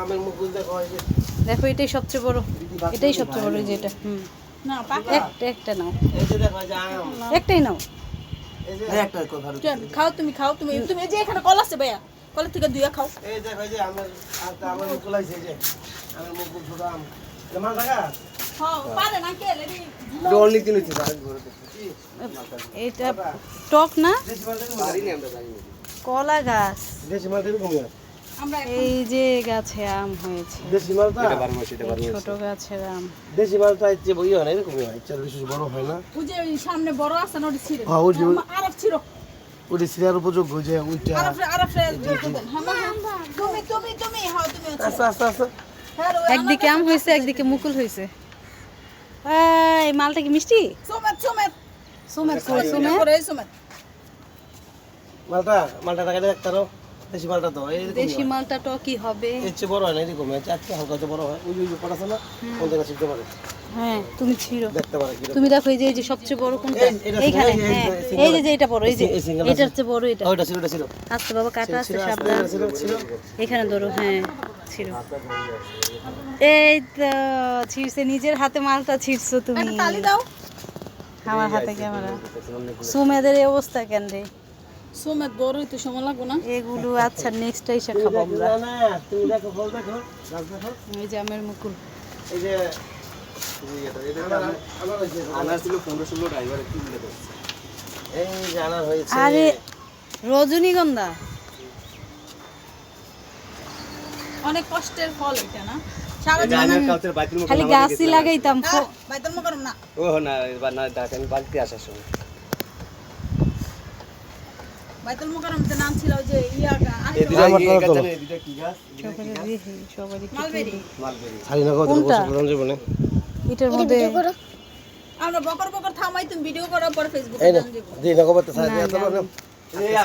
আমের মুকুল দেখো এই যে দেখো এটাই সবচেয়ে বড়, এটাই সবচেয়ে বড়, এই যে এটা। না পাকা একটা নাও, এই যে দেখো এই যে আম একটাই নাও। এই যে একটা কো ধরো চল খাও তুমি তুমি এই যে এখানে কল আছে ভাইয়া, কলের থেকে দুইয়া খাও। এই দেখো এই যে আমের মুকুল আছে এই যে আমের মুকুল ছোট আম মাল টাকা হ্যাঁ পারে না কে লেডি অনেক দিন হচ্ছে তার ঘরে দেখছি এটা টক না, দেশি মালটা মারিনি আমরা জানি কলা গাছ। দেশি মালটা এরকম আমরা এই যে গাছে আম হয়েছে, দেশি মালটা ছোট গাছের আম। দেশি মালটা হচ্ছে বই হয় না এরকমই হয় চার বেশি বড় হয় না ওই যে ওই সামনে বড় আছে না ওটি ছিঁড়ে হ্যাঁ, ওই যে আরব ছিল ওই সিরিয়ার উপযোগ্য যে ওইটা আরব দেন হ্যাঁ তুমি হ্যাঁ তুমি আচ্ছা আচ্ছা আচ্ছা হ্যাঁ একদিকে আম হয়েছে, একদিকে মুকুল হয়েছে। এই মালটা কি মিষ্টি? সোমেত সুমেত করে সোমেত মালটা টাকা দেখতারো দেশি মালটা তো এই দেশি মালটা টকই হবে। এর চেয়ে বড় হয় না এরকম আছে আজকে হালকা তো বড় হয় ওই যে পড়া আছে না কোন জায়গা শিখতে পারে হ্যাঁ তুমি ছিড়ো, দেখতে পারে কি তুমি দেখো এই যে সবচেয়ে বড় কোনটা, এটা এইখানে। এই- হ্যাঁ এই- এই যে এটা বড়, এই যে এই single আছে। এটার চেয়ে বড় এটা। ওইটা ছিল আস্তে বাবা, কাটা আছে, সাবধান। ছিল এখানে ধরো, হ্যাঁ ছিড়ো। এই তো ছিড়ছে, নিজের হাতে মালটা ছিড়ছো তুমি। একটা তালি দাও। আমার হাতে ক্যামেরা। সুমেদের এই অবস্থা কেন রে? সোমেত বড় হইতে সময় লাগবে না। এগুলো আচ্ছা নেক্সট এসে খাবো আমরা। না তুমি দেখো ফল দেখো গাছ দেখো এই যে আমের মুকুল। এই যে আমার হয়েছে আনার ছিল 15-16 ড্রাইভার একটু মিলে দেয়। এই যে আনার হয়েছে আরে রজনীগন্ধা, অনেক কষ্টের ফল এটা না। সারা এটা আনার কালচার বাইতুল মুকাররম খালি গাছই লাগাইতাম। বাইতুল মুকাররম না। ও না এবার না ঢাকা আমি বাড়িতে আসার সময় বাইতুল মুকাররমতে নাম ছিল ওই যে এই দুইটা আমার এই তো গাছ তো। জানেন, এই দুইটা কি গাছ? সবারই মালবেরি। মালবেরি। ছাড়ি না কত কোনটা? বছর পুরানো জীবনে এটার মধ্যে আমরা বকর বকর থামাই তুমি ভিডিও করার পর ফেসবুকে এই না দাম দেব। দিই না কত ছাড়ি না, এত না। না এই